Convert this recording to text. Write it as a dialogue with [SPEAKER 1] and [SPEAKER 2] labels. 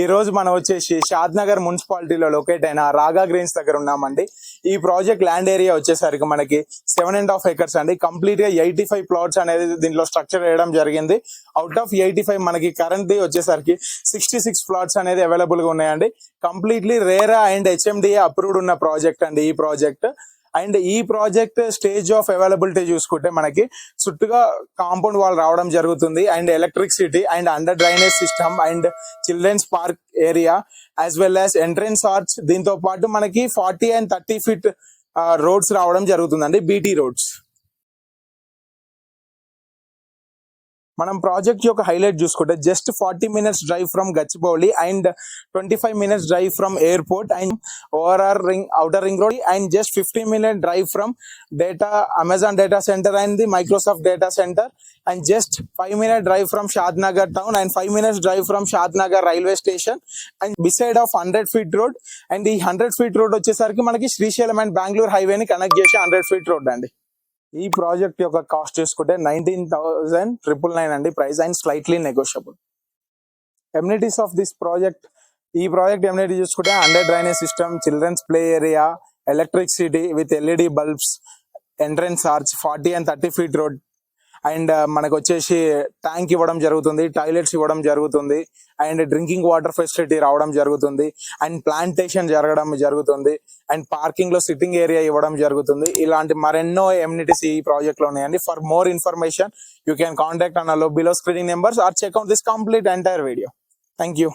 [SPEAKER 1] ఈ రోజు మనం వచ్చేసి షాద్ నగర్ మున్సిపాలిటీలో లొకేట్ అయిన రాగా గ్రీన్స్ దగ్గర ఉన్నామండి. ఈ ప్రాజెక్ట్ ల్యాండ్ ఏరియా వచ్చేసరికి మనకి 7.5 acres అండి. కంప్లీట్ గా 85 ప్లాట్స్ అనేది దీంట్లో స్ట్రక్చర్ వేయడం జరిగింది. అవుట్ ఆఫ్ 85 మనకి కరెంట్ వచ్చేసరికి 66 ప్లాట్స్ అనేది అవైలబుల్ గా ఉన్నాయండి. Completely RERA and HMDA approved ఉన్న ప్రాజెక్ట్ అండి ఈ ప్రాజెక్ట్. అండ్ ఈ ప్రాజెక్ట్ స్టేజ్ ఆఫ్ అవైలబిలిటీ చూసుకుంటే మనకి చుట్టుగా కాంపౌండ్ వాల్ రావడం జరుగుతుంది, and electricity and under drainage system and children's park area as well as entrance arch. దీంతో పాటు మనకి 40 and 30 feet రోడ్స్ రావడం జరుగుతుందండి, BT రోడ్స్. మనం ప్రాజెక్ట్ యొక్క హైలైట్ చూసుకుంటే just 40 minutes drive from Gachibowli and 25 minutes drive from airport and ORR outer ring road and just 15-minute drive from Amazon data center and the Microsoft data center, and just 5-minute drive from Shad Nagar town and 5 minutes drive from Shad Nagar railway station, and beside of 100 feet road. And the 100 feet road వచ్చేసరికి మనకి Srisailam and Bengaluru highway ని connect చేసే 100 feet road అండి. ఈ project యొక్క cost చూసుకుంటే 19,999 అండి price, and slightly negotiable. Amenities of this project, ఈ ప్రాజెక్ట్ ఎమ్యూనిటీ చూసుకుంటే under drainage system, children's play area, electricity with LED bulbs, entrance arch, 40 and 30 feet road, and మనకు వచ్చేసి ట్యాంక్ ఇవ్వడం జరుగుతుంది, టాయిలెట్స్ ఇవ్వడం జరుగుతుంది, అండ్ డ్రింకింగ్ వాటర్ ఫెసిలిటీ రావడం జరుగుతుంది, అండ్ ప్లాంటేషన్ జరగడం జరుగుతుంది, అండ్ పార్కింగ్ లో సిట్టింగ్ ఏరియా ఇవ్వడం జరుగుతుంది. ఇలాంటి మరెన్నో ఎమ్యూనిటీస్ ఈ ప్రాజెక్ట్ లో ఉన్నాయండి. For more information you can contact on below screening numbers or check out this complete entire video. Thank you.